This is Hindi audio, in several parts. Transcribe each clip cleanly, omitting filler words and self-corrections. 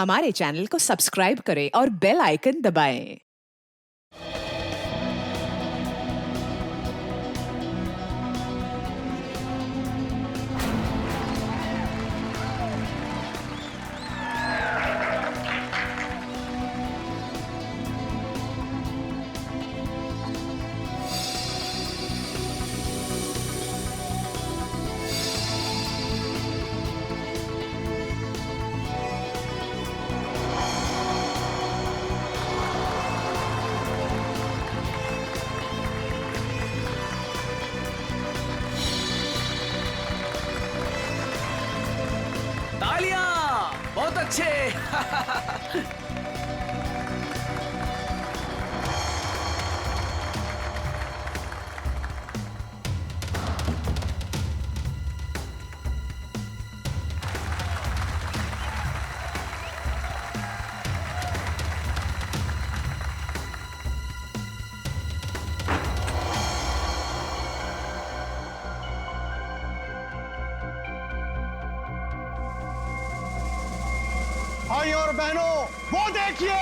हमारे चैनल को सब्सक्राइब करें और बेल आइकन दबाएं। तालियां बहुत अच्छे। भाई और बहनों, वो देखिए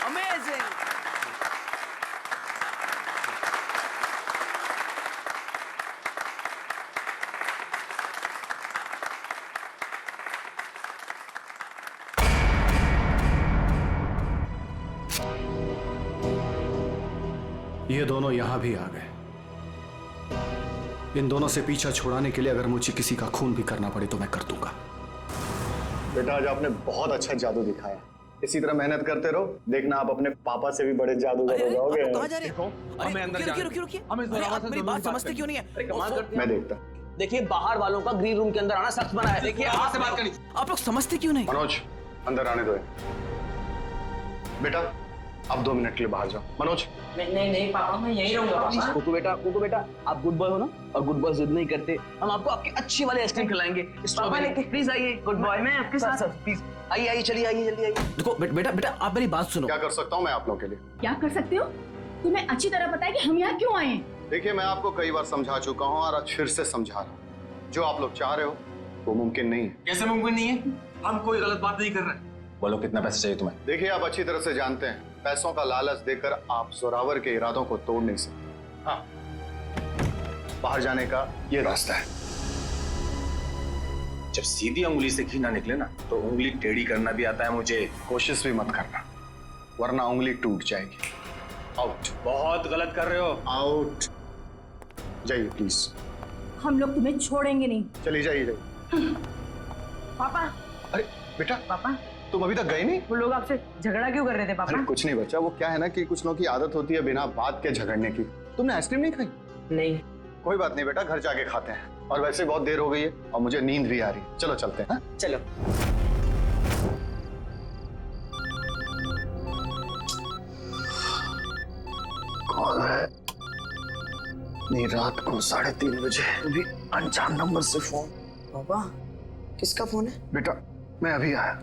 अमेजिंग। ये दोनों यहां भी आ गए। इन दोनों से पीछा छुड़ाने के लिए अगर मुझे किसी का खून भी करना पड़े तो मैं कर दूंगा। बेटा, आज आपने बहुत अच्छा जादू दिखाया। इसी तरह मेहनत करते रहो, देखना आप अपने पापा से भी बड़े जादूगर हो जाओगे। कहाँ जा रहे हो? रुकिए। अरे आप मेरी बात समझते क्यों नहीं है? मैं देखता। देखिए, बाहर वालों का ग्रीन रूम के अंदर आना सख्त मना है। देखिए, आपसे बात करनी। आप लोग समझते क्यों नहीं? मनोज, अंदर आने दो। बेटा, आप 2 मिनट के लिए बाहर जाओ। मनोज, नहीं पापा, मैं यहीं रहूंगा पापा। कुकू बेटा, आप गुड बॉय हो ना, और गुड बॉय जिद नहीं करते। हम आपको आपकी अच्छी वाली आइसक्रीम खिलाएंगे। प्लीज आइए, गुड बॉय। मैं आपके साथ प्लीज आइए, चलिए आइए, जल्दी आइए। देखो बेटा आप मेरी बात सुनो। क्या कर सकता हूँ मैं आप लोगों के लिए? क्या कर सकते हो? तुम्हें अच्छी तरह पता है कि हम यहाँ क्यों आए हैं। देखिए, मैं आपको कई बार समझा चुका हूँ और आज फिर से समझा रहा हूँ। जो आप लोग चाह रहे हो वो मुमकिन नहीं है। कैसे मुमकिन नहीं है? हम कोई गलत बात नहीं कर रहे। बोलो, कितना पैसा चाहिए तुम्हें? देखिए, आप अच्छी तरह से जानते हैं, पैसों का लालच देकर आप जोरावर के इरादों को तोड़ नहीं सकते। हाँ, बाहर जाने का ये रास्ता है। जब सीधी उंगली से घी ना निकले ना, तो उंगली टेढ़ी करना भी आता है मुझे। कोशिश भी मत करना, वरना उंगली टूट जाएगी। आउट। बहुत गलत कर रहे हो। आउट। जाइए प्लीज। हम लोग तुम्हें छोड़ेंगे नहीं। चलिए जाइए। पापा। अरे बेटा, पापा, तुम अभी तक गए नहीं? वो लोग आपसे झगड़ा क्यों कर रहे थे पापा? अरे कुछ नहीं बच्चा, वो क्या है ना कि कुछ लोगों की आदत होती है बिना बात के झगड़ने की। तुमने आइसक्रीम नहीं खाई? नहीं। कोई बात नहीं बेटा, घर जाके खाते हैं। और वैसे बहुत देर हो गई है और मुझे नींद भी आ रही है। चलो चलते हैं। चलो। कौन है? नहीं, रात को 3:30 बजे भी अनजान नंबर से फोन। पापा, किसका फोन है? बेटा, मैं अभी आया।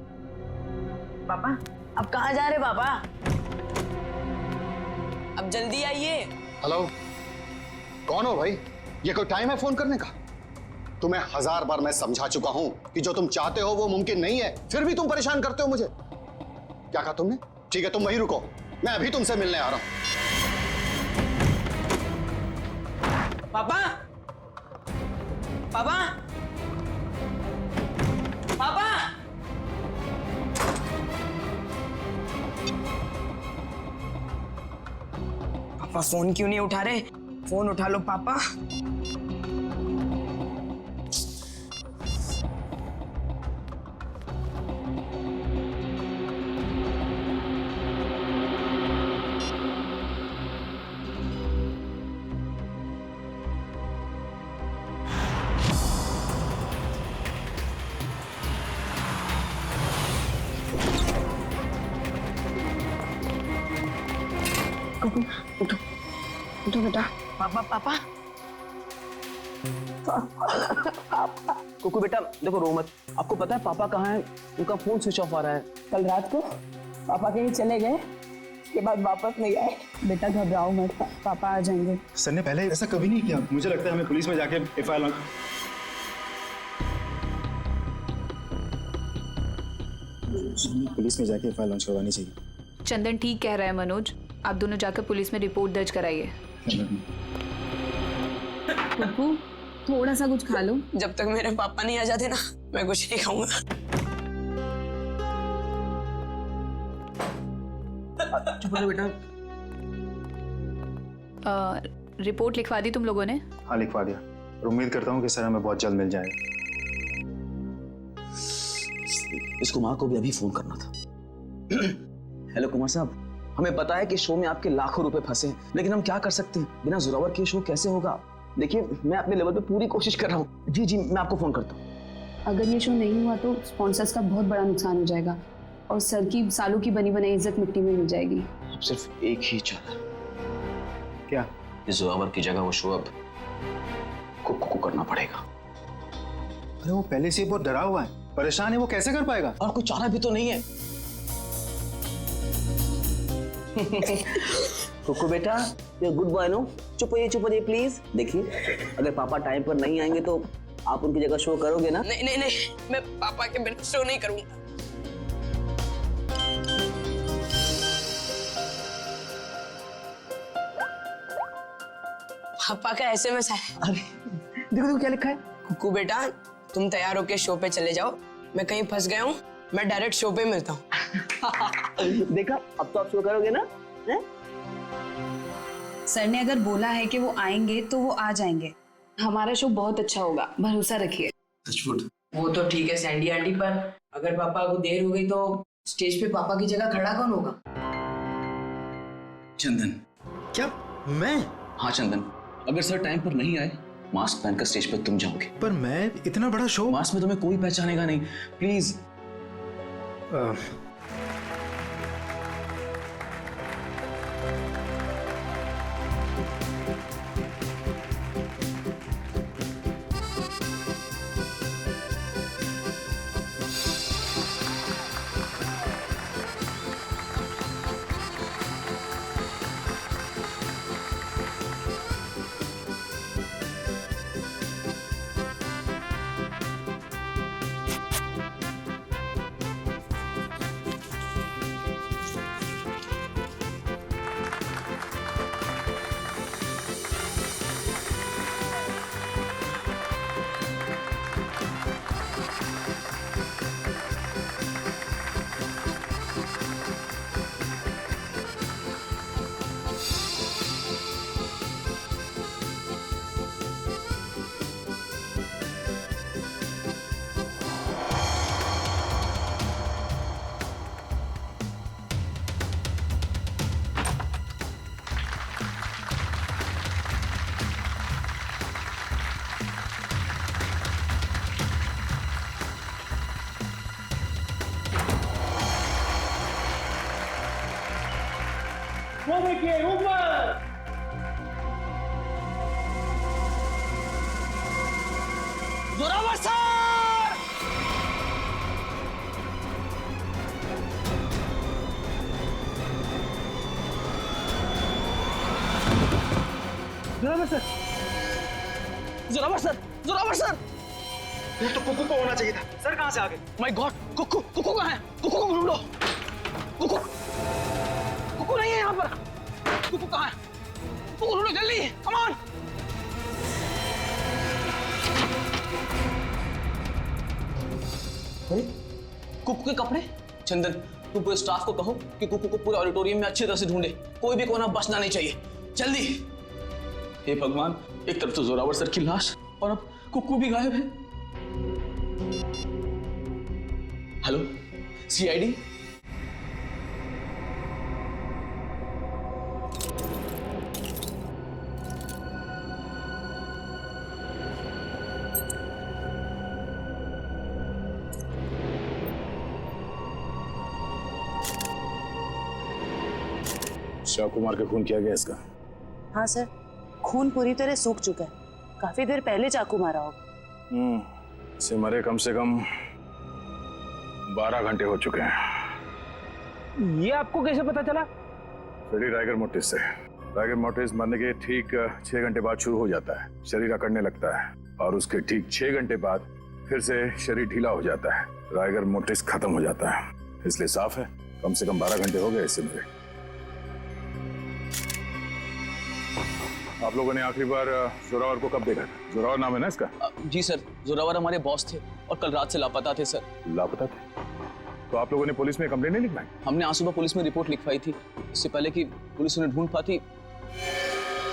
पापा, अब कहाँ जा रहे पापा? अब जल्दी आइए। हेलो, कौन हो भाई? ये कोई टाइम है फोन करने का? तुम्हें 1000 बार मैं समझा चुका हूं कि जो तुम चाहते हो वो मुमकिन नहीं है, फिर भी तुम परेशान करते हो मुझे। क्या कहा तुमने? ठीक है, तुम वहीं रुको, मैं अभी तुमसे मिलने आ रहा हूं। पापा, पापा, पापा। पापा फोन क्यों नहीं उठा रहे? फोन उठा लो पापा। उठो उठो उठो बेटा। पापा पापा कुकू बेटा देखो, रो मत। आपको पता है पापा कहाँ है? उनका फोन स्विच ऑफ आ रहा है। कल रात को पापा कहीं चले गए, उसके बाद वापस नहीं आए। बेटा घबराओ मत, पापा आ जाएंगे। सर ने पहले ऐसा कभी नहीं किया। मुझे लगता है हमें पुलिस में जाके एफआईआर लॉन्च करवानी चाहिए। चंदन ठीक कह रहा है मनोज, आप दोनों जाकर पुलिस में रिपोर्ट दर्ज कराइए। पप्पू थोड़ा सा कुछ खा लो। जब तक मेरे पापा नहीं आ जाते ना, मैं कुछ नहीं खाऊंगा। चुप रहो बेटा। रिपोर्ट लिखवा दी तुम लोगों ने? हाँ लिखवा दिया, और उम्मीद करता हूँ कि सर हमें बहुत जल्द मिल जाएगा। इस कुमार को भी अभी फोन करना था। हेलो कुमार साहब, हमें पता है कि शो में आपके लाखों रुपए फंसे हैं, लेकिन हम क्या कर सकते हैं? बिना जोरावर के शो कैसे होगा? देखिए मैं अपने लेवल पे पूरी कोशिश कर रहा हूँ। जी जी मैं आपको फोन करता हूँ। अगर ये शो नहीं हुआ तो स्पॉन्सर्स का बहुत बड़ा नुकसान हो जाएगा और सर की सालों की बनी बनाई इज्जत मिट्टी में मिल जाएगी। अब सिर्फ एक ही चाहता। क्या? इस जोरावर की जगह वो शो अब कुक्कू को करना पड़ेगा। अरे वो पहले से बहुत डरा हुआ है, परेशान है, वो कैसे कर पाएगा? और कोई चारा भी तो नहीं है। कुक्कू बेटा, ये गुड बॉय नो, चुप होइए प्लीज। देखिए अगर पापा टाइम पर नहीं आएंगे तो आप उनकी जगह शो करोगे ना? नहीं नहीं नहीं, मैं पापा के बिना शो नहीं करूंगा। पापा का एसएमएस है। अरे देखो क्या लिखा है। कुक्कू बेटा, तुम तैयार होके शो पे चले जाओ, मैं कहीं फंस गया हूँ, मैं डायरेक्ट शो पे मिलता हूँ। देखा, अब तो आप शो करोगे ना? सर ने अगर बोला है कि वो आएंगे तो वो आ जाएंगे। हमारा शो बहुत अच्छा होगा, भरोसा रखिए। वो तो ठीक है सैंडी आंटी, पर अगर पापा को देर हो गई तो स्टेज पे पापा की जगह खड़ा कौन होगा? चंदन। क्या? मैं? हाँ चंदन, अगर सर टाइम पर नहीं आए, मास्क पहनकर स्टेज पर तुम जाओगे। पर मैं इतना बड़ा शो। मास्क में तुम्हें कोई पहचानेगा नहीं, प्लीज। वो देखिए ऊपर। Zorawar sir! Zorawar sir, Zorawar sir, Zorawar sir! ये तो कुक्कू को होना चाहिए था। सर कहाँ से आ गए? माय गॉड, कुक्कू, कुक्कू कहाँ है? कुक्कू को ढूंढो। कुक्कू, कुक्कू नहीं है यहाँ पर। कुक्कू कहाँ है? कुक्कू ढूंढो जल्दी, कम ऑन। अरे कुक्कू के कपड़े। चंदन, तुम पूरे स्टाफ को कहो कि कुक्कू को पूरे ऑडिटोरियम में अच्छी तरह से ढूंढे, कोई भी कोना बचना नहीं चाहिए, जल्दी। हे भगवान, एक तरफ तो जोरावर सर की लाश और अब कुक्कू भी गायब है। Hello CID? शिव कुमार का खून किया गया इसका? हाँ सर, खून पूरी तरह सूख चुका है। काफी देर पहले चाकू मारा होगा। इसे मरे कम से कम 12 घंटे हो चुके हैं। ये आपको कैसे पता चला? शरीर राइगर मोटिस से। राइगर मोटिस मरने के ठीक 6 घंटे बाद शुरू हो जाता है, शरीर अकड़ने लगता है और उसके ठीक 6 घंटे बाद फिर से शरीर ढीला हो जाता है, राइगर मोटिस खत्म हो जाता है। इसलिए साफ है कम से कम 12 घंटे हो गए इससे मुझे। आप लोगों ने आखिरी बार जोरावर को कब देखा था? जोरावर नाम है ना इसका? जी सर, जोरावर हमारे बॉस थे और कल रात से लापता थे सर। लापता थे? तो आप लोगों ने पुलिस में कंप्लेंट नहीं लिखवाई? हमने आज सुबह पुलिस में रिपोर्ट लिखवाई थी, इससे पहले कि पुलिस उन्हें ढूंढ पाती।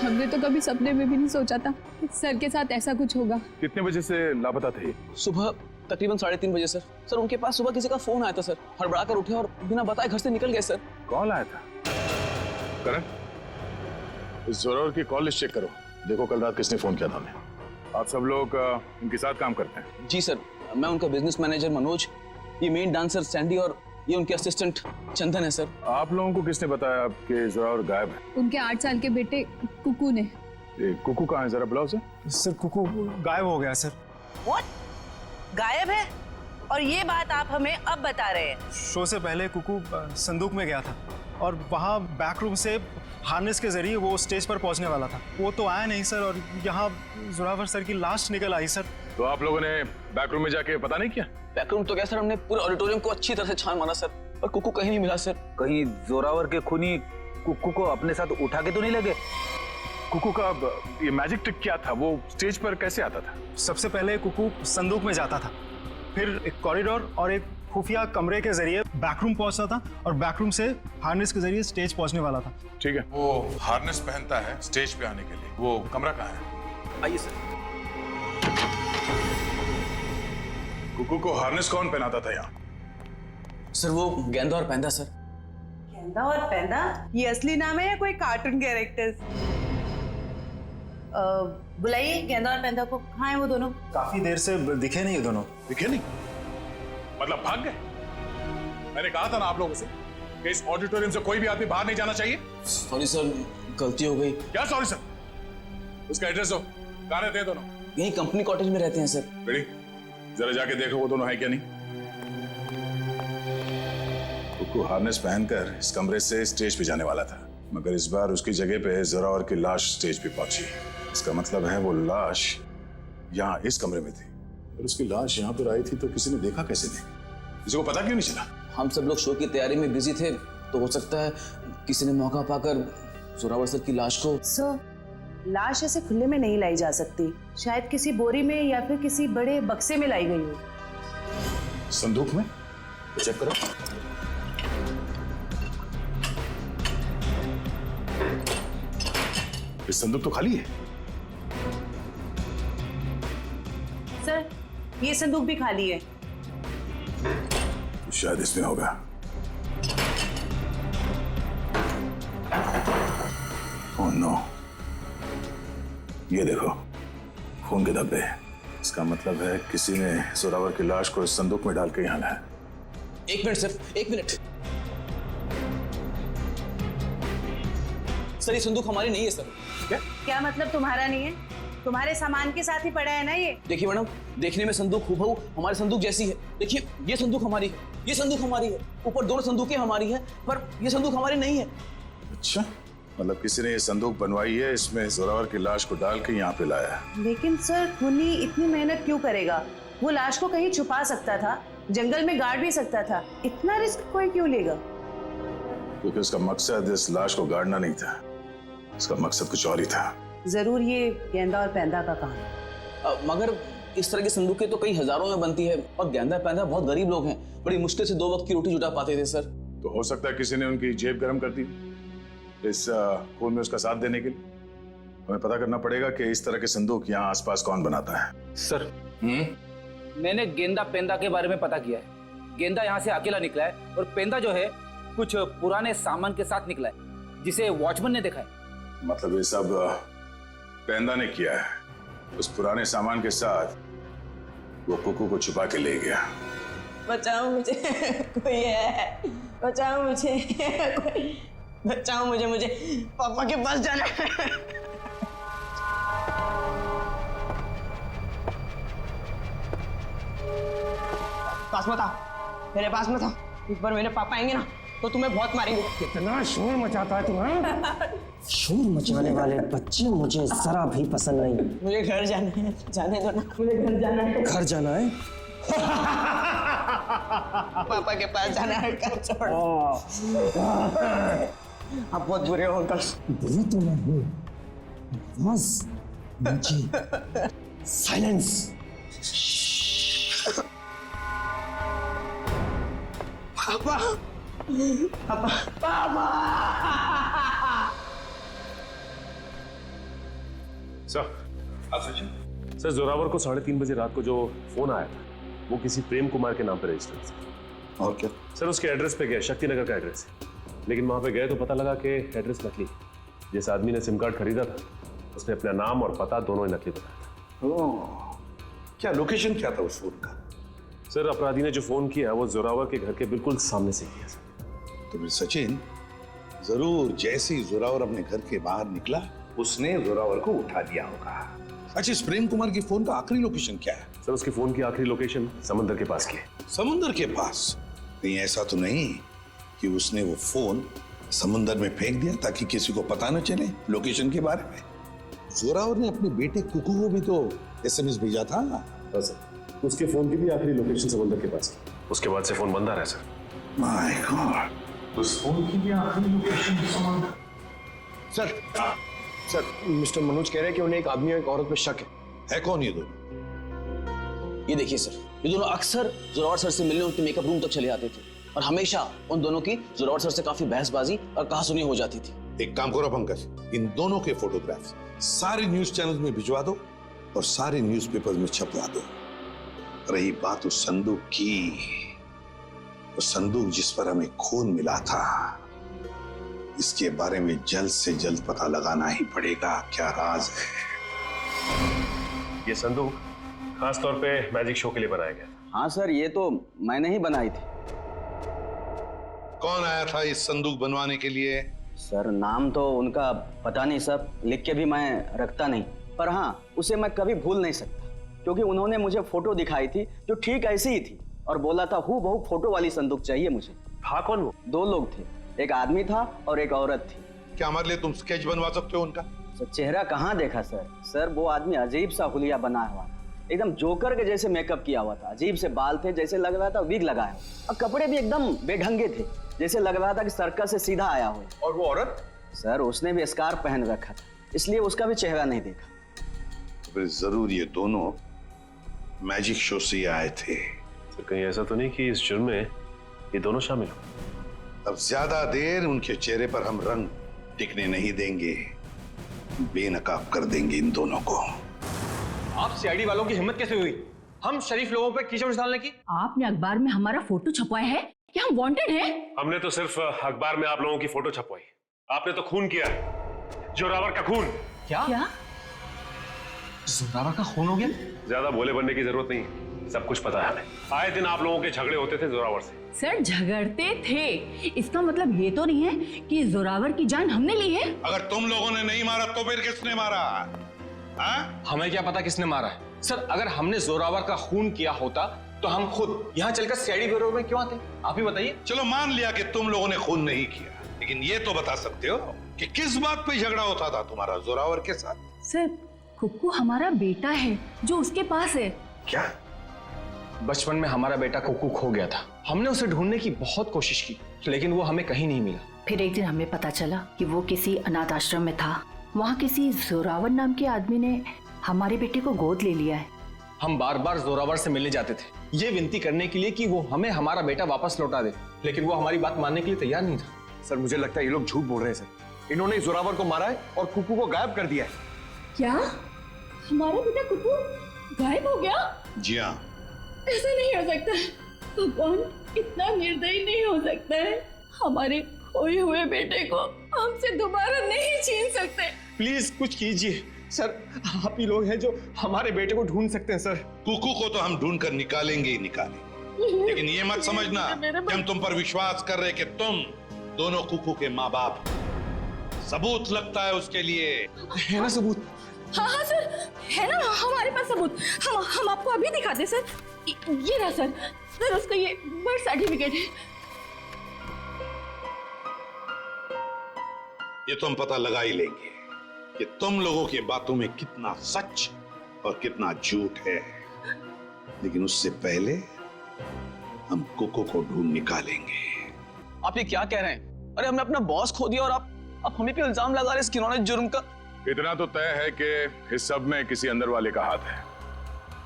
हमने तो कभी सपने में भी नहीं सोचा था कि सर के साथ ऐसा कुछ होगा। कितने बजे से लापता थे? सुबह तकरीबन 3:30 बजे सर। सर उनके पास सुबह किसी का फोन आया था सर, हड़बड़ा कर उठे और बिना बताए घर से निकल गए सर। कौन आया था? करण, इस जोरावर की कॉल लिस्ट चेक करो, देखो कल रात किसने फोन किया था हमें। आप सब लोग उनके साथ काम करते हैं? जी सर, मैं उनका बिजनेस मैनेजर मनोज, ये मेन डांसर सैंडी और ये उनके असिस्टेंट चंदन है सर। आप लोगों को किसने बताया कि जोरावर गायब है? उनके 8 साल के बेटे कुकू ने। कुकू कहाँ है, जरा बुलाओ उसे। सर कुकू गायब हो गया सर। व्हाट? गायब है? और ये बात आप हमें अब बता रहे हैं? शो से पहले कुकू संदूक में गया था और वहाँ बैक रूम से हार्नेस के जरिए वो स्टेज पर पहुंचने वाला था। वो तो आया नहीं सर और यहाँ जोरावर सर की लाश निकल आई सर। तो आप लोगों ने बैक रूम में जाके पता नहीं किया? बैक रूम तो क्या सर, हमने पूरे ऑडिटोरियम को अच्छी तरह से छान मारा सर, पर कुकू कहीं नहीं मिला सर। कहीं जोरावर के खूनी कुकू को अपने साथ उठा के तो नहीं लगे? कुकू का ये मैजिक ट्रिक क्या था? वो स्टेज पर कैसे आता था? सबसे पहले कुकू संदूक में जाता था, फिर एक कॉरिडोर और एक खुफिया कमरे के जरिए बैकरूम पहुंचता था और बैकरूम से हार्नेस के जरिए स्टेज पहुंचने वाला था। ठीक है। वो हार्नेस पहनता है स्टेज पे आने के लिए, वो कमरा कहाँ है? आइए सर। कुकू को हार्नेस कौन पहनाता था यहाँ? सर वो गेंदा और पैंदा सर। गेंदा और पैंदा? ये असली नाम है या कोई कार्टून कैरेक्टर्स? बुलाइए गेंदा और पैंदा को। कहाँ है वो दोनों? काफी देर से दिखे नहीं ये दोनों। दिखे नहीं? मतलब भाग गए? मैंने कहा था ना आप लोगों से कि इस ऑडिटोरियम से कोई भी आदमी बाहर नहीं जाना चाहिए। सॉरी सर, गलती हो गई। क्या सॉरी सर? उसका एड्रेस दो, कहाँ रहते हैं दोनों? यही कंपनी कॉटेज में रहते हैं सर। बेटी जरा जाके देखो वो दोनों है क्या नहीं। कुकू हार्नेस पहनकर इस कमरे से स्टेज पे जाने वाला था, मगर इस बार उसकी जगह पे जोरावर की लाश स्टेज पे पहुंची। इसका मतलब है वो लाश यहाँ इस कमरे में थी और उसकी लाश यहाँ पर आई थी, तो किसी ने देखा कैसे नहीं? किसी को पता क्यों नहीं चला? हम सब लोग शो की तैयारी में बिजी थे, तो हो सकता है किसी ने मौका पाकर जोरावर सर की लाश को। सर, लाश ऐसे खुले में नहीं लाई जा सकती, शायद किसी बोरी में या फिर किसी बड़े बक्से में लाई गई हो। संदूक में? चेक करो। इस संदूक तो खाली है। सर ये संदूक भी खाली है। तो शायद इसमें होगा। ओह नो, ये देखो खून के धब्बे। इसका मतलब है किसी ने जोरावर की लाश को इस संदूक में डाल के यहाँ लाया। 1 मिनट सर, 1 मिनट। सर ये संदूक हमारी नहीं है सर। क्या मतलब तुम्हारा नहीं है? तुम्हारे सामान के साथ ही पड़ा है ना ये। देखिए मैडम, देखने में संदूक हूबहू हमारे संदूक जैसी है। देखिए ये संदूक हमारी है, ये संदूक हमारी है, ऊपर दोनों संदूकें हमारी है, पर ये संदूक हमारी नहीं है। अच्छा, मतलब किसी ने ये संदूक बनवाई है, इसमें जोरावर की लाश को डाल के यहाँ पे लाया है। लेकिन सर खूनी इतनी मेहनत क्यों करेगा? वो लाश को कहीं छुपा सकता था, जंगल में गाड़ भी सकता था, इतना रिस्क कोई क्यों लेगा? क्योंकि उसका मकसद इस लाश को गाड़ना नहीं था, उसका मकसद कुछ और ही था। जरूर ये गेंदा और पैंदा का काम है। मगर इस तरह की संदूकें तो कई हजारों में बनती है और गेंदा पैंदा बहुत गरीब लोग हैं, बड़ी मुश्किल से 2 वक्त की रोटी जुटा पाते थे सर। तो हो सकता है किसी ने उनकी जेब गर्म कर दी इस खून में उसका साथ देने के लिए। हमें पता करना पड़ेगा कि इस तरह के संदूक यहाँ आसपास कौन बनाता है। सर मैंने गेंदा पेंदा के बारे में पता किया है। गेंदा यहाँ से अकेला निकला है और पेंदा जो है कुछ पुराने सामान के साथ निकला है, जिसे वॉचमैन ने देखा है। मतलब ये सब पेंदा ने किया है, उस पुराने सामान के साथ वो कुकू को छुपा के ले गया। बचाओ मुझे, कोई है, बचाओ मुझे, बचाओ मुझे, मुझे पापा के पास जाना है। पास मत आओ, मेरे पास मत आओ, एक बार मेरे पापा आएंगे ना तो तुम्हें बहुत मारेंगे। कितना शोर मचाता है तुम्हारा। शोर मचाने वाले बच्चे मुझे जरा भी पसंद नहीं। मुझे घर जाना है, जाने दो ना, मुझे घर जाना है। घर जाना है? पापा के पास जाना है, घर छोड़। आप बहुत बुरे हो अंकल। बुरे तो मैं हूँ, बस मुझे साइलेंस। पापा, पापा, पापा। सर जोरावर को 3:30 बजे रात को जो फोन आया था वो किसी प्रेम कुमार के नाम पर रजिस्टर्ड था। और क्या? सर उसके एड्रेस पे गया, शक्तिनगर का एड्रेस है, लेकिन वहां पे गए तो पता लगा कि एड्रेस नकली। जिस आदमी ने सिम कार्ड खरीदा था उसने अपना नाम और पता दोनों ही नकली बताया था। ओह, क्या लोकेशन क्या था उस फोन का? सर अपराधी ने जो फोन किया वो जोरावर के घर के बिल्कुल सामने से किया। तो फिर सचिन जरूर जैसे ही जोरावर अपने घर के बाहर निकला उसने जोरावर को उठा लिया होगा। अच्छा, इस प्रेम कुमार की फोन का आखिरी लोकेशन क्या है? सर उसकी फोन की आखिरी लोकेशन समंदर के पास की है। समुंदर के पास? नहीं, ऐसा तो नहीं कि उसने वो फोन समुंदर में फेंक दिया ताकि किसी को पता न चले लोकेशन के बारे में। जोरावर ने अपने बेटे कुकू को भी तो SMS भेजा था। हाँ सर, उसके फोन की भी आखिरी लोकेशन समंदर के पास की। उसके बाद से फोन बंद आ रहा है सर। माय गॉड, उस फोन की भी आखिरी लोकेशन समंदर। सर मिस्टर मनोज कह रहे हैं कि उन्हें एक आदमी और एक औरत पे शक है। कौन ये दोनों? ये देखिए सर, ये दोनों अक्सर जोरावर सर से मिलने उनके मेकअप रूम तक चले आते थे और हमेशा उन दोनों की जोरावर सर से काफी बहसबाजी और कहासुनी हो जाती थी। एक काम करो पंकज, इन दोनों के फोटोग्राफ्स सारे न्यूज चैनल में भिजवा दो और सारे न्यूज़पेपर में छपवा दो। रही बात उस संदूक की, वो संदूक जिस पर हमें खून मिला था, इसके बारे में जल्द से जल्द पता लगाना ही पड़ेगा क्या राज है। ये संदूक खास तौर पे मैजिक शो के लिए बनाया गया था। हाँ सर, ये तो मैंने ही बनाई थी। कौन आया था इस संदूक बनवाने के लिए? सर नाम तो उनका पता नहीं सर, लिख के भी मैं रखता नहीं, पर हाँ उसे मैं कभी भूल नहीं सकता क्योंकि उन्होंने मुझे फोटो दिखाई थी जो ठीक ऐसी ही थी और बोला था हूबहू फोटो वाली संदूक चाहिए मुझे। था कौन वो? 2 लोग थे, एक आदमी था और एक औरत थी। क्या हमारे लिए तुम स्केच बनवा सकते हो उनका? सर चेहरा कहाँ देखा सर? सर वो आदमी अजीब सा हुलिया बना हुआ था, एकदम जोकर के जैसे मेकअप किया हुआ था, अजीब से बाल थे, जैसे लग रहा था विग लगाया हो, और कपड़े भी एकदम बेढंगे थे, जैसे लग रहा था कि सर्कस से सीधा आया हो। और वो औरत? सर उसने भी स्कार्फ पहन रखा था, इसलिए उसका भी चेहरा नहीं देखा। तो फिर जरूर ये दोनों मैजिक शो से आए थे। तो कहीं ऐसा तो नहीं कि इस जुर्म में ये दोनों शामिल हो? अब ज्यादा देर उनके चेहरे पर हम रंग टिकने नहीं देंगे, बेनकाब कर देंगे इन दोनों को। आप सीआईडी वालों की हिम्मत कैसे हुई हम शरीफ लोगों पर कीचड़ डालने की? आपने अखबार में हमारा फोटो छपवाया है कि हम वांटेड हैं? हमने तो सिर्फ अखबार में आप लोगों की फोटो छपवाई, आपने तो खून किया है, जोरावर का खून। क्या? जोरावर का खून हो गया? ज्यादा भोले बनने की जरूरत नहीं, सब कुछ पता है हमें। आए दिन आप लोगों के झगड़े होते थे जोरावर से। सर झगड़ते थे, इसका मतलब ये तो नहीं है कि जोरावर की जान हमने ली है। अगर तुम लोगों ने नहीं मारा तो फिर किसने मारा? हमें क्या पता किसने मारा है? सर अगर हमने जोरावर का खून किया होता तो हम खुद यहाँ चलकर सीआईडी ब्यूरो में क्यों आते? आप ही बताइए। चलो मान लिया कि तुम लोगों ने खून नहीं किया, लेकिन ये तो बता सकते हो कि किस बात पे झगड़ा होता था तुम्हारा जोरावर के साथ? सर कुक्कू हमारा बेटा है जो उसके पास है। क्या? बचपन में हमारा बेटा कुक्कू खो गया था, हमने उसे ढूंढने की बहुत कोशिश की लेकिन वो हमें कहीं नहीं मिला। फिर एक दिन हमें पता चला कि वो किसी अनाथ आश्रम में था, वहाँ किसी जोरावर नाम के आदमी ने हमारे बेटे को गोद ले लिया है। हम बार बार जोरावर से मिलने जाते थे ये विनती करने के लिए कि वो हमें हमारा बेटा वापस लौटा दे, लेकिन वो हमारी बात मानने के लिए तैयार नहीं था। सर मुझे लगता है ये लोग झूठ बोल रहे हैं सर, इन्होंने जोरावर को मारा है और कुक्कू को गायब कर दिया है। क्या हमारा बेटा कुक्कू गायब हो गया? जी हाँ। ऐसा नहीं हो सकता, भगवान इतना निर्दयी नहीं हो सकता है। हमारे खोए हुए बेटे को हमसे दोबारा नहीं छीन सकते। प्लीज कुछ कीजिए सर, आप ही लोग हैं जो हमारे बेटे को ढूंढ सकते हैं सर। कुकू को तो हम ढूंढ कर निकालेंगे ही निकालेंगे, लेकिन ये मत समझना कि हम तुम पर विश्वास कर रहे कि तुम दोनों कुकू के माँ बाप। सबूत लगता है उसके लिए। है ना सबूत? हाँ सर है ना हमारे पास सबूत, हम आपको अभी दिखाते सर। ये रहा सर, उसका ये बर्थ सर्टिफिकेट है। ये तो हम पता लगा ही लेंगे कि तुम लोगों की बातों में कितना सच और कितना झूठ है। लेकिन उससे पहले हम कुकू को ढूंढ निकालेंगे। आप ये क्या कह रहे हैं? अरे हमने अपना बॉस खो दिया और आप हमें पे इल्जाम लगा रहे हैं इस घिनौने जुर्म का। इतना तो तय है कि इस सब में किसी अंदर वाले का हाथ है।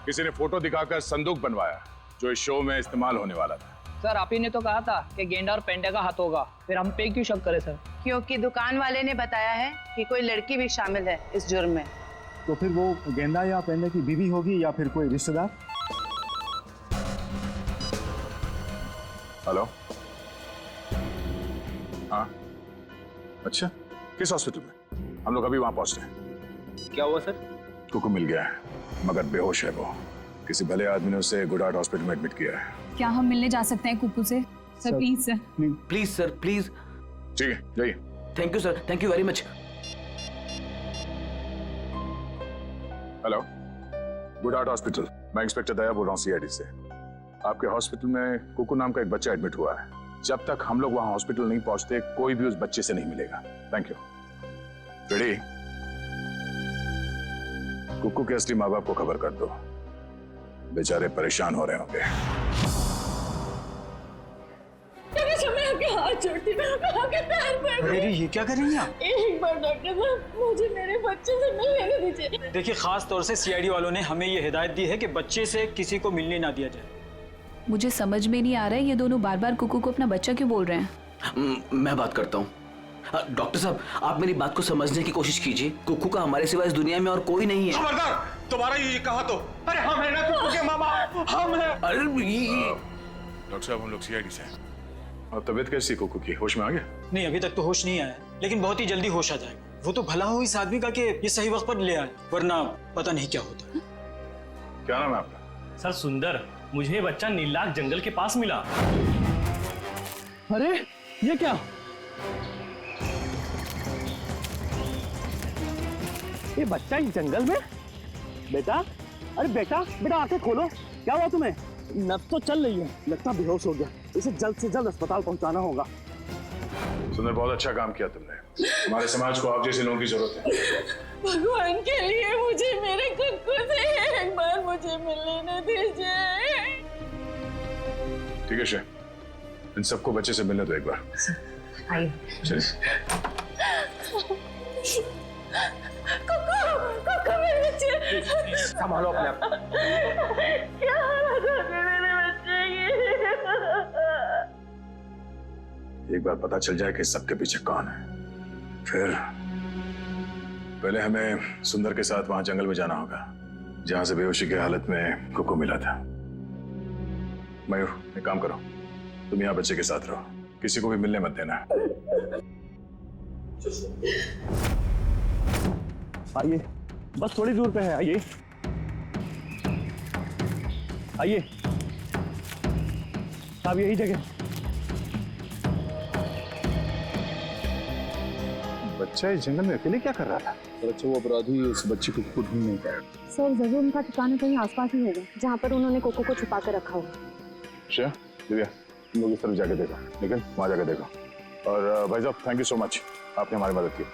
किसी ने फोटो दिखाकर संदूक बनवाया जो इस शो में इस्तेमाल होने वाला था। सर आप ही ने तो कहा था कि गेंडा और पेंडा का हाथ होगा, फिर हम पे क्यों शक करें सर? क्योंकि दुकान वाले ने बताया है कि कोई लड़की भी शामिल है इस जुर्म में। तो फिर वो गेंदा या पेंडा की बीवी होगी या फिर कोई रिश्तेदार? हेलो, हाँ, अच्छा, किस हॉस्पिटल में? हम लोग अभी वहां पहुंच रहे हैं। क्या हुआ सर? कुकू मिल गया है, मगर बेहोश है वो। किसी भले आदमी ने उसे गुड हार्ट हॉस्पिटल में एडमिट किया है। क्या हम मिलने जा सकते हैं कुकू से? Sir please sir. Please sir, please. ठीक है, जाइए। Thank you sir, thank you very much. Hello, good heart hospital, मैं इंस्पेक्टर दया बोल रहा हूँ सीआईडी से। आपके हॉस्पिटल में कुकू नाम का एक बच्चा एडमिट हुआ है। जब तक हम लोग वहां हॉस्पिटल नहीं पहुंचते कोई भी उस बच्चे से नहीं मिलेगा। Thank you. रेडी? कुकू के असली माँ बाप को खबर कर दो, बेचारे परेशान हो रहे होंगे। मैं आपके हाथ जोड़ती हूँ, मैं आपके पैर पड़ती हूँ। अरे ये क्या कर रही हैं आप? एक बार डॉक्टर साहब मुझे मेरे बच्चे से मिलने दीजिए। देखिए, खास तौर से सीआईडी वालों ने हमें ये हिदायत दी है कि बच्चे से किसी को मिलने ना दिया जाए। मुझे समझ में नहीं आ रहा है ये दोनों बार बार कुकू को अपना बच्चा क्यों बोल रहे हैं। मैं बात करता हूँ। डॉक्टर साहब, आप मेरी बात को समझने की कोशिश कीजिए। कुकू का हमारे सिवा इस दुनिया में और कोई नहीं है। खबरदार, तुम्हारा ये कहा तो। अरे हम है ना कुकू के मामा, हम हैं। अरे डॉक्टर साहब, हम लोग सीआईडी से हैं। और तबीयत कैसी कुकू की? होश में आ गया? नहीं, अभी तक तो होश नहीं आया, लेकिन बहुत ही जल्दी होश आ जाएगा। वो तो भला हो इस आदमी का कि ये सही वक्त पर ले आए, वरना पता नहीं क्या होता। क्या नाम है आपका? सर सुंदर, मुझे बच्चा नीलाग जंगल के पास मिला। अरे ये क्या? ये बच्चा इस जंगल में? बेटा, अरे बेटा, बेटा आंखें खोलो, क्या हुआ तुम्हें? नब्ज तो चल रही है, लगता बेहोश हो गया। इसे जल्द से जल्द अस्पताल पहुंचाना होगा। सुंदर, बहुत अच्छा काम किया तुमने। हमारे समाज को आप जैसे लोगों की जरूरत है। भगवान के लिए मुझे मेरे कुकू से एक बार मुझे मिलने दीजिए। ठीक है शे, इन सबको बच्चे से मिलने दो एक बार। आइए। चलिए। कुकू मेरे बच्चे। संभालो अपने आप। क्या हालत हो गई मेरे बच्चे की? एक बार पता चल जाए कि सबके पीछे कौन है, फिर पहले हमें सुंदर के साथ वहां जंगल में जाना होगा जहां से बेहोशी की हालत में कुकू मिला था। मयूर, एक काम करो, तुम यहाँ बच्चे के साथ रहो, किसी को भी मिलने मत देना। आइए, बस थोड़ी दूर पे है, आइए आइए। साहब यही जगह। बच्चा इस जंगल में अकेले क्या कर रहा था? अच्छा, वो अपराधी उस बच्चे को खुद ढूंढ नहीं पाया। सर जरूर उनका ठिकाना कहीं आसपास ही होगा जहाँ पर उन्होंने कोको को छुपा कर रखा होगा। अच्छा दिव्या, तुम लोग इस तरफ जाके देखो, लेकिन वहां जाके देखो। और भाई साहब, थैंक यू सो मच, आपने हमारी मदद की।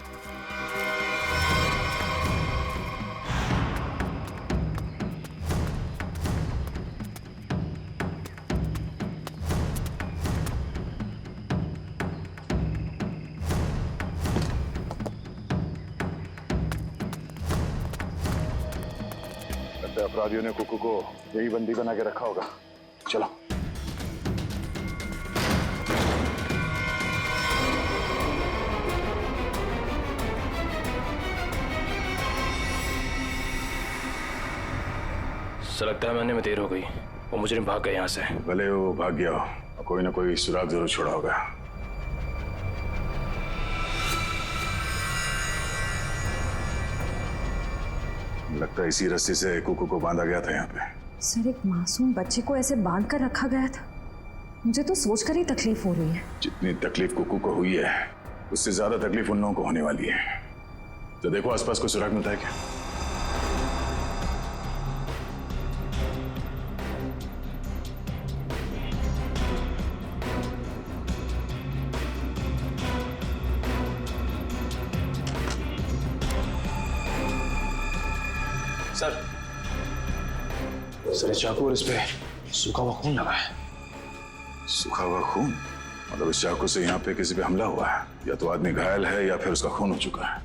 अपराधियों ने कुकू को यही बंदी बना के रखा होगा। चलो। लगता है मैंने में देर हो गई, वो मुजरिम भाग गए यहाँ से। भले वो भाग गया हो, कोई ना कोई सुराग जरूर छोड़ा होगा। लगता है इसी रस्सी से कुकू को बांधा गया था यहाँ पे। सर, एक मासूम बच्चे को ऐसे बांध कर रखा गया था, मुझे तो सोचकर ही तकलीफ हो रही है। जितनी तकलीफ कुकू को हुई है उससे ज्यादा तकलीफ उन लोगों को होने वाली है। तो देखो आसपास कोई सुराग मिलता है क्या? सर सर, चाकू और इस पे सूखा हुआ खून लगा है। सूखा हुआ खून? मतलब इस चाकू से यहाँ पे किसी पे हमला हुआ है, या तो आदमी घायल है या फिर उसका खून हो चुका है।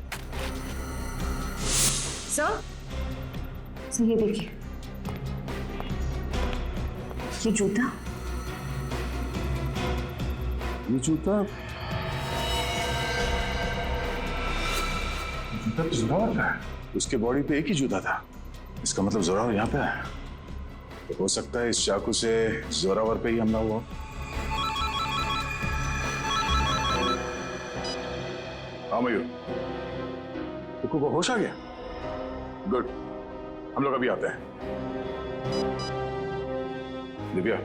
सर ये देखिए, ये जूता, ये जूता तो जोरावर का है। उसके बॉडी पे एक ही जूता था, इसका मतलब जोरावर यहाँ पे है। तो हो सकता है इस चाकू से जोरावर पे ही हमला हुआ। हाँ मयूर, कुकू को होश आ गया? गुड, हम लोग अभी आते हैं। दिव्या,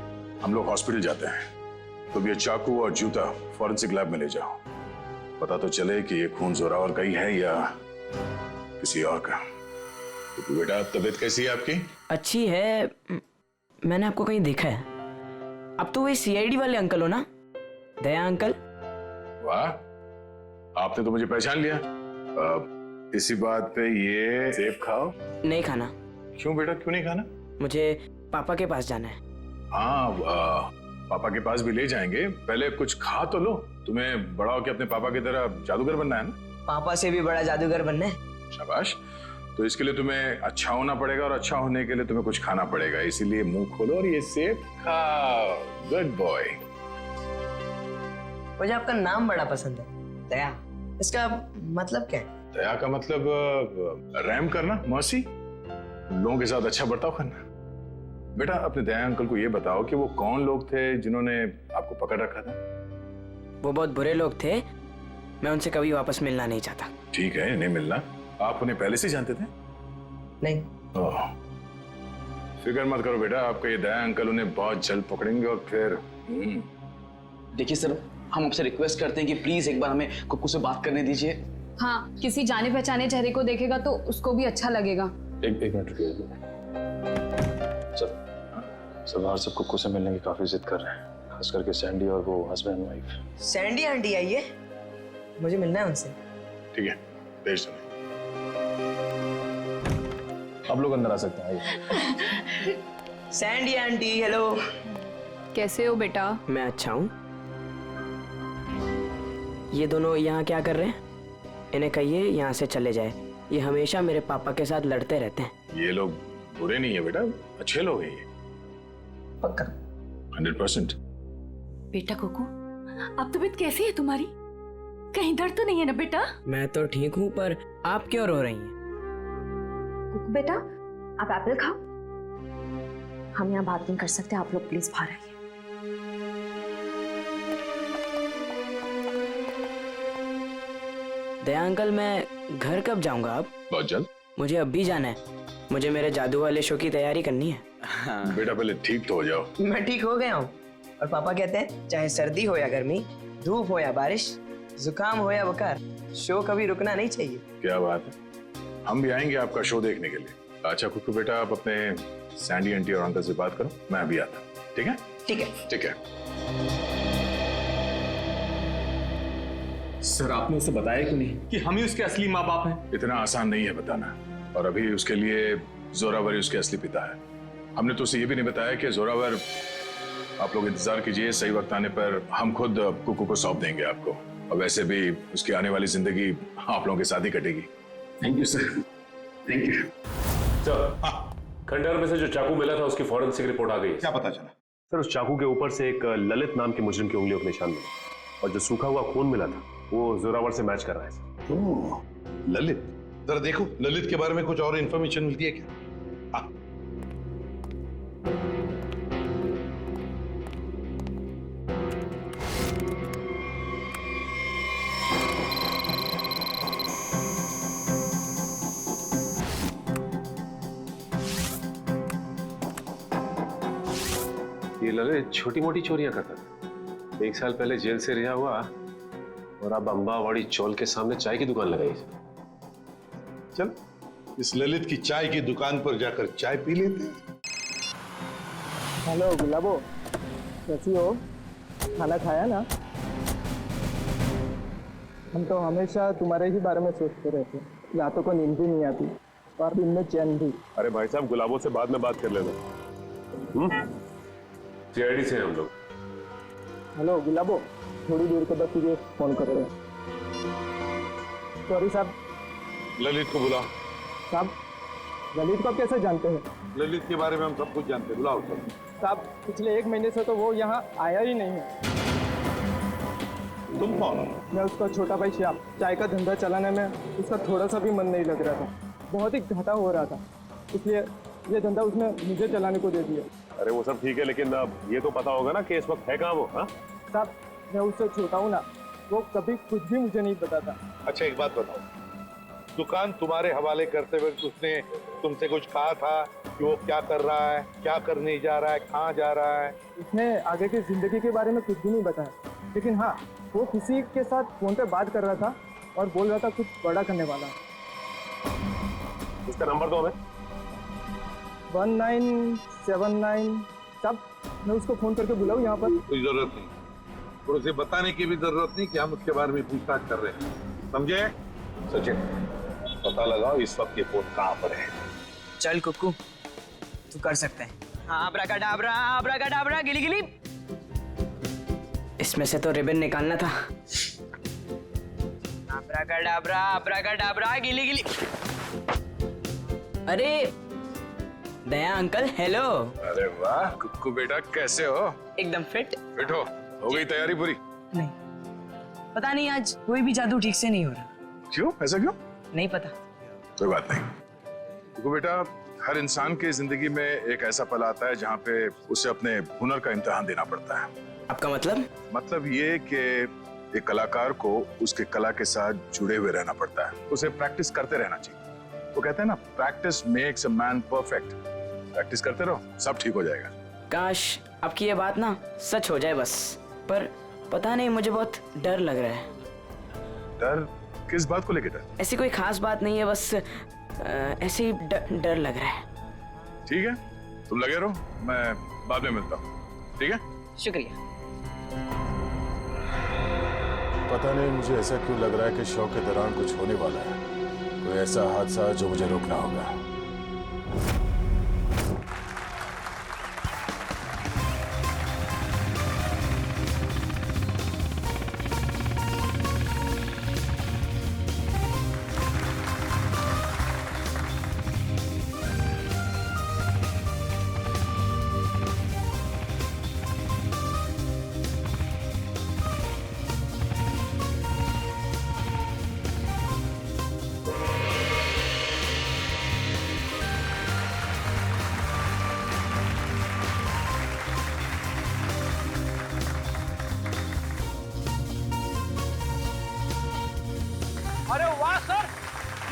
हम लोग हॉस्पिटल जाते हैं। तो ये चाकू और जूता फॉरेंसिक लैब में ले जाओ, पता तो चले कि ये खून जोरावर का ही है या किसी और का। तो बेटा, तबीयत कैसी है आपकी? अच्छी है। मैंने आपको कहीं देखा है। अब तो वही सीआईडी वाले अंकल हो ना, दया अंकल? वाह, आपने तो मुझे पहचान लिया। इसी बात पे ये सेब खाओ। नहीं खाना। क्यों बेटा, क्यों नहीं खाना? मुझे पापा के पास जाना है। हाँ, पापा के पास भी ले जाएंगे, पहले कुछ खा तो लो। तुम्हें बड़ा होकर अपने पापा की तरह जादूगर बनना है ना? पापा से भी बड़ा जादूगर बनना है। शाबाश। तो इसके लिए तुम्हें अच्छा होना पड़ेगा, और अच्छा होने के लिए तुम्हें कुछ खाना पड़ेगा। इसीलिए मुंह खोलो और ये सेब खाओ। Good boy. मुझे आपका नाम बड़ा पसंद है, दया। इसका मतलब क्या है? दया का मतलब रहम करना, मर्सी, लोगों के साथ अच्छा बर्ताव करना। बेटा, अपने दया अंकल को ये बताओ कि वो कौन लोग थे जिन्होंने आपको पकड़ रखा था? वो बहुत बुरे लोग थे, मैं उनसे कभी वापस मिलना नहीं चाहता। ठीक है, नहीं मिलना। आप उन्हें पहले से जानते थे? नहीं। फिक्र मत करो बेटा, आपका ये दया अंकल उन्हें बहुत जल्द पकड़ेंगे और फिर देखिए सर, हम आपसे रिक्वेस्ट करते हैं कि प्लीज एक बार हमें कुकू से बात करने दीजिए। हाँ, किसी जाने पहचाने चेहरे को देखेगा तो उसको भी अच्छा लगेगा। एक मिनट रुकिए सर, बाहर सब कुकू से मिलने की काफी जिद कर रहे हैं, खास करके सैंडी और वो हस्बैंड वाइफ। सैंडी आंटी आई है, मुझे मिलना है उनसे। ठीक है, भेज दो। आप लोग अंदर आ सकते हैं। Sandy aunty, hello. कैसे हो बेटा? मैं अच्छा हूँ। ये दोनों यहाँ क्या कर रहे हैं? इन्हें कहिए यहाँ से चले जाए, ये हमेशा मेरे पापा के साथ लड़ते रहते हैं। ये लोग बुरे नहीं है बेटा, अच्छे लोग हैं ये। पक्का? 100%। बेटा कुकू, अब तबीयत कैसी है तुम्हारी? कहीं दर्द तो नहीं है ना बेटा? मैं तो ठीक हूँ, पर आप क्यों रो रही हैं? कुकू बेटा, आप एप्पल खाओ। हम यहाँ बात नहीं कर सकते, आप लोग प्लीज बाहर आइए। दया अंकल, मैं घर कब जाऊंगा? अब बहुत जल्द। मुझे अब भी जाना है, मुझे मेरे जादू वाले शो की तैयारी करनी है। बेटा पहले ठीक तो हो जाओ। मैं ठीक हो गया हूँ, और पापा कहते हैं चाहे सर्दी हो या गर्मी, धूप हो या बारिश, जुकाम हो या बुखार, शो कभी रुकना नहीं चाहिए। क्या बात है, हम भी आएंगे आपका शो देखने के लिए। अच्छा कुकू बेटा, आप अपने सैंडी आंटी और अंकल से बात करो, मैं अभी आता हूँ। ठीक है? ठीक है। ठीक है। सर, आपने उसे बताया क्यों नहीं कि हम ही उसके असली माँ बाप हैं? इतना आसान नहीं है बताना, और अभी उसके लिए जोरावर ही उसके असली पिता है। हमने तो उसे ये भी नहीं बताया कि जोरावर, आप लोग इंतजार कीजिए, सही वक्त आने पर हम खुद कुकू को सौंप देंगे आपको। और वैसे भी उसकी आने वाली जिंदगी आप लोगों के साथ ही कटेगी। Thank you sir, thank you. Sir, खंडहर में से जो चाकू मिला था उसकी फॉरेंसिक रिपोर्ट आ गई है। क्या पता चला? सर, उस चाकू के ऊपर से एक ललित नाम के मुजरिम की उंगलियों के निशान मिले, और जो सूखा हुआ खून मिला था वो जोरावर से मैच कर रहा है सर। ओह, ललित, जरा देखो ललित के बारे में कुछ और इन्फॉर्मेशन मिलती है क्या? ये ललित छोटी मोटी चोरियां करता था, 1 साल पहले जेल से रिहा हुआ, और अब अंबावाड़ी चौल के सामने चाय की दुकान लगाई। चल, इस ललित की चाय की दुकान पर जाकर चाय पी लेते हैं। हेलो गुलाबो, कैसी हो? खाना खाया ना? हम तो हमेशा तुम्हारे ही बारे में सोचते रहते, रातों को नींद भी नहीं आती। और इनमें चैन भी। अरे भाई साहब, गुलाबों से बाद में बात कर लेना। सीआईडी से हैं हम लोग। हेलो गुलाबो, थोड़ी देर के बाद तुझे फोन कर रहे हैं। सॉरी साहब। ललित को बुला। साहब, ललित को आप कैसे जानते हैं? ललित के बारे में हम सब कुछ जानते हैं, बुलाओ सब। साहब, पिछले 1 महीने से तो वो यहाँ आया ही नहीं है। तुम कौन? मैं उसका छोटा भाई श्याम। चाय का धंधा चलाने में उसका थोड़ा सा भी मन नहीं लग रहा था, बहुत ही घाटा हो रहा था, इसलिए ये धंधा उसने मुझे चलाने को दे दिया। अरे वो सब ठीक है, लेकिन ये तो पता होगा ना कि इस वक्त है कहाँ वो? हाँ साहब, मैं उससे छोटा हूँ ना, वो कभी कुछ भी मुझे नहीं बताता। अच्छा एक बात बताओ, दुकान तुम्हारे हवाले करते हुए उसने तुमसे कुछ कहा था कि वो क्या कर रहा है, क्या करने जा रहा है, कहाँ जा रहा है? उसने आगे की जिंदगी के बारे में कुछ भी नहीं बताया, लेकिन हाँ, वो किसी के साथ फोन पे बात कर रहा था और बोल रहा था कुछ बड़ा करने वाला। इसका नंबर दो हमें। 1979। साहब, मैं उसको फोन करके बुलाऊं यहाँ पर? कोई जरूरत नहीं, और उसे बताने की भी जरूरत नहीं कि हम उसके बारे में पूछताछ कर रहे हैं, समझे? सचिन, पता लगाओ इस वक्त ये फोन कहाँ पर है। चल कुक्कू, तू कर सकते हैं। हाँ, अब्राकडाब्रा, अब्राकडाब्रा, गिली गिली। इसमें से तो रिबन निकालना था। अब्राकडाब्रा, अब्राकडाब्रा, गिली गिली। अरे दया अंकल, हेलो। अरे वाह कुक्कू बेटा, कैसे हो? एकदम फिट। फिट हो गई तैयारी पूरी? नहीं, पता नहीं आज कोई भी जादू ठीक से नहीं हो रहा। क्यों? ऐसा क्यों? नहीं पता। कोई बात नहीं कुक्कू बेटा, हर इंसान की जिंदगी में एक ऐसा पल आता है जहाँ पे उसे अपने हुनर का इम्तिहान देना पड़ता है। आपका मतलब? मतलब ये कि एक कलाकार को उसके कला के साथ जुड़े हुए रहना पड़ता है, उसे प्रैक्टिस करते रहना चाहिए। वो कहते हैं ना, practice makes a man perfect. Practice करते रहो, सब ठीक हो जाएगा। काश आपकी ये बात ना सच हो जाए बस, पर पता नहीं, मुझे बहुत डर लग रहा है। डर? किस बात को लेकर डर? ऐसी कोई खास बात नहीं है, बस ऐसे ही डर लग रहा है। ठीक है, तुम लगे रहो, मैं बाद में मिलता हूँ, ठीक है? शुक्रिया। पता नहीं मुझे ऐसा क्यों लग रहा है कि शो के दौरान कुछ होने वाला है, कोई ऐसा हादसा जो मुझे रोकना होगा। अरे वाह सर,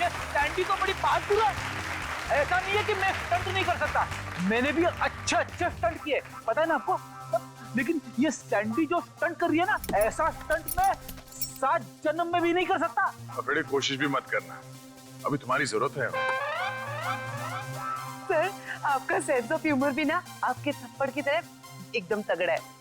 ये सैंडी तो बड़ी बहादुर है। ऐसा नहीं है कि मैं स्टंट नहीं कर सकता, मैंने भी अच्छे स्टंट किए, पता है ना आपको। लेकिन ये सैंडी जो स्टंट कर रही है ना, ऐसा स्टंट मैं 7 जन्म में भी नहीं कर सकता। बड़ी कोशिश भी मत करना, अभी तुम्हारी जरूरत है। सर, आपका सेंस ऑफ ह्यूमर भी ना आपके थप्पड़ की तरह एकदम तगड़ा है।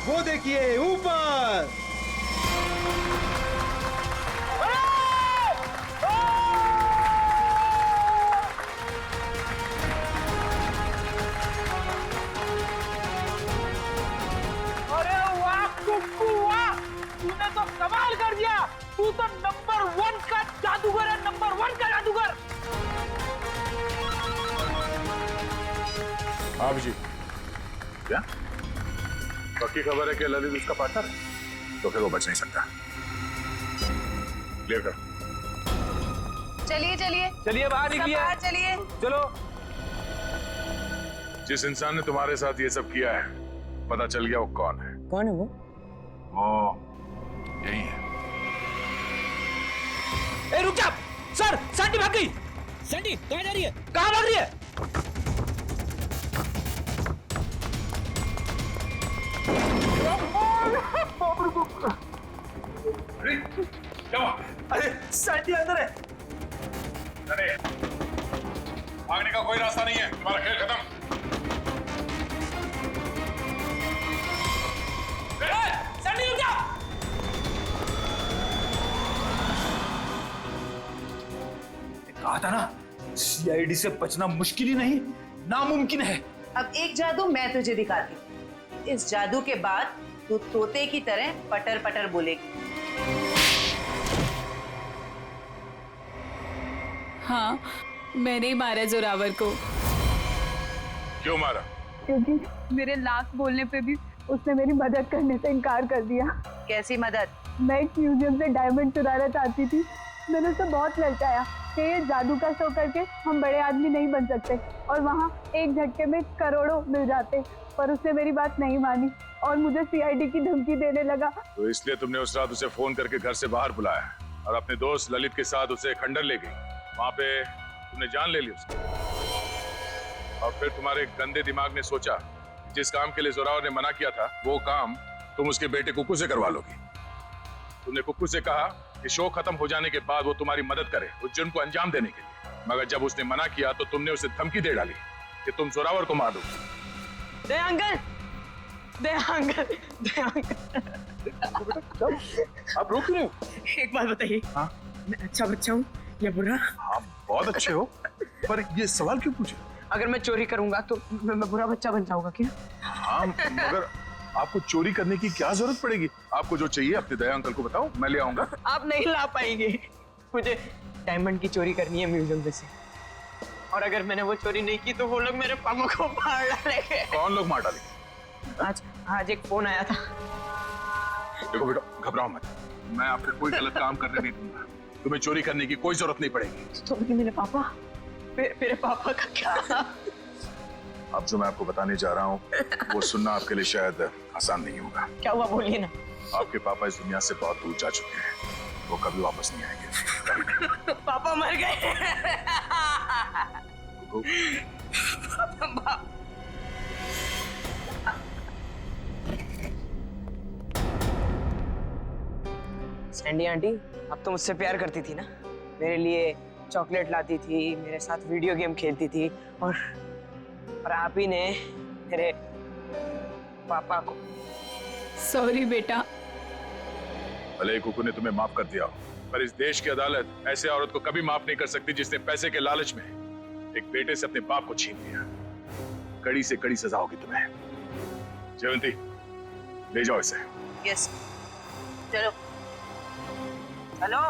वो देखिए ऊपर। अरे वाह कुक्कू वाह, तूने तो कमाल कर दिया। तू तो नंबर 1 का जादूगर है, नंबर 1 का जादूगर। हाँ जी, क्या पक्की खबर है कि ललित उसका पार्टनर है? तो फिर वो बच नहीं सकता। क्लियर कर। चलिए चलिए चलिए बाहर सब निकलिए। बाहर चलिए। चलो। जिस इंसान ने तुम्हारे साथ ये सब किया है, पता चल गया वो कौन है? कौन है वो? यही है। ए रुक जा सर, सैंडी भाग गई। सैंडी कहाँ जा रही है? कहाँ भाग रही है? अरे क्या हुआ? अरे सैंडी अंदर है। अरे भागने का कोई रास्ता नहीं है, तुम्हारा खेल खत्म। सैंडी रुक जा। कहा था ना, सीआईडी से बचना मुश्किल ही नहीं, नामुमकिन है। अब एक जादू मैं तुझे दिखाती हूँ। इस जादू के बाद तू तोते की तरह पटर पटर बोलेगी। हाँ, मैंने ही मारा जोरावर को। क्यों मारा? क्योंकि मेरे लास्ट बोलने पे भी उसने मेरी मदद करने से इनकार कर दिया। कैसी मदद? मैं एक म्यूजियम से डायमंड चुराना चाहती थी। मैंने उसे बहुत ललचाया कि ये जादू का शो करके हम बड़े आदमी नहीं बन सकते और वहाँ एक झटके में करोड़ों मिल जाते, पर उसने मेरी बात नहीं मानी और मुझे सीआईडी की धमकी देने लगा। तो इसलिए तुमने उस रात उसे फोन करके घर से बाहर बुलाया और अपने दोस्त ललित के साथ उसे खंडर ले गई। वहां पे तुमने जान ले ली उसकी। और फिर तुम्हारे गंदे दिमाग ने सोचा जिस काम के लिए जोरावर ने मना किया था वो काम तुम उसके बेटे कुक्कू से करवा लोगी। तुमने कुक्कू से कहा कि शो खत्म हो जाने के बाद वो तुम्हारी मदद करे उस जुर्म को अंजाम देने के लिए, मगर जब उसने मना किया तो तुमने उसे धमकी दे डाली कि तुम जोरावर को मार दोगे। दे अंकल, दे अंकल, दे अंकल। आप रोक रहे हो? एक बात बताइए, हाँ? मैं अच्छा बच्चा हूँ या बुरा? हाँ बहुत अच्छे हो, पर ये सवाल क्यों पूछे? अगर मैं चोरी करूंगा तो मैं बुरा बच्चा बन जाऊंगा क्या? हाँ, मगर आपको चोरी करने की क्या जरूरत पड़ेगी? आपको जो चाहिए अपने दया अंकल को बताओ, मैं ले आऊंगा। आप नहीं ला पाएंगे। मुझे डायमंड की चोरी करनी है म्यूजियम में से, और अगर मैंने वो चोरी नहीं की तो वो लोग मेरे पापा को मार डालेंगे। कौन लोग मार डालेंगे? आज एक फोन आया था। देखो बेटा, घबराओ मत, मैं आपको कोई गलत काम करने नहीं दूंगा। तुम्हें चोरी करने की कोई जरूरत नहीं पड़ेगी। तो मेरे पापा, मेरे पापा का क्या? अब जो मैं आपको बताने जा रहा हूँ वो सुनना आपके लिए शायद आसान नहीं होगा। क्या हुआ, बोलिए ना। आपके पापा इस दुनिया से बहुत दूर जा चुके हैं, वो कभी वापस नहीं आएंगे। पापा मर गए। सैंडी आंटी, अब तो मुझसे प्यार करती थी ना, मेरे लिए चॉकलेट लाती थी, मेरे साथ वीडियो गेम खेलती थी, और आप ही ने मेरे पापा को। सॉरी बेटा। भले ही कुकू ने तुम्हें माफ कर दिया हो, पर इस देश की अदालत ऐसे औरत को कभी माफ नहीं कर सकती जिसने पैसे के लालच में एक बेटे से अपने बाप को छीन लिया। कड़ी से कड़ी सजा होगी तुम्हें। जयवंती, ले जाओ इसे। यस, चलो चलो।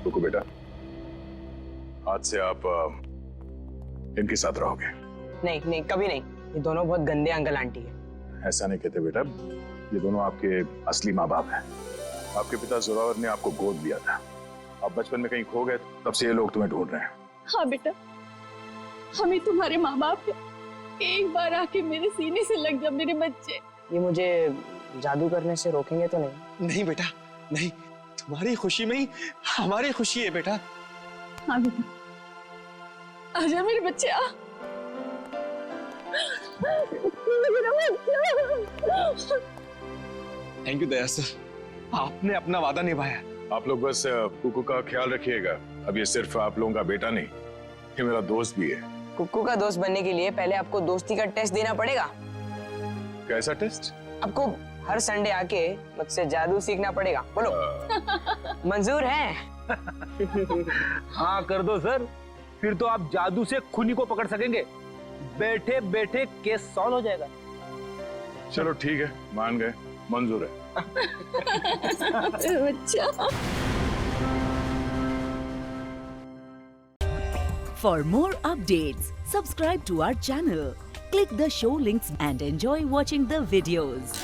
कुकू बेटा, आज से आप इनके साथ रहोगे। नहीं नहीं, कभी नहीं। ये दोनों बहुत गंदे अंकल आंटी है। ऐसा नहीं कहते बेटा, ये दोनों आपके असली माँ बाप हैं। आपके पिता जोरावर ने आपको गोद लिया था, आप बचपन में कहीं खो गए, तब से ये लोग तुम्हें ढूंढ रहे हैं। हाँ बेटा, हम ही तुम्हारे माँ बाप हैं। एक बार आके मेरे सीने से लग जा मेरे बच्चे। ये मुझे जादू करने से रोकेंगे तो नहीं? नहीं बेटा, नहीं, तुम्हारी खुशी में ही हमारी खुशी है बेटा। हाँ बेटा, आजा मेरे बच्चे, आ। थैंक यू दया सर, आपने अपना वादा निभाया। आप लोग बस कुकू का ख्याल रखिएगा। अब ये सिर्फ आप लोगों का बेटा नहीं, ये मेरा दोस्त भी है। कुक्कू का दोस्त बनने के लिए पहले आपको दोस्ती का टेस्ट देना पड़ेगा। कैसा टेस्ट? आपको हर संडे आके मुझसे जादू सीखना पड़ेगा। बोलो, मंजूर है? हाँ कर दो सर, फिर तो आप जादू से खूनी को पकड़ सकेंगे। बैठे बैठे केस सॉल्व हो जाएगा। चलो ठीक है, मान गए, मंजूर है। बच्चा। For more updates, subscribe to our channel, click the show links and enjoy watching the videos.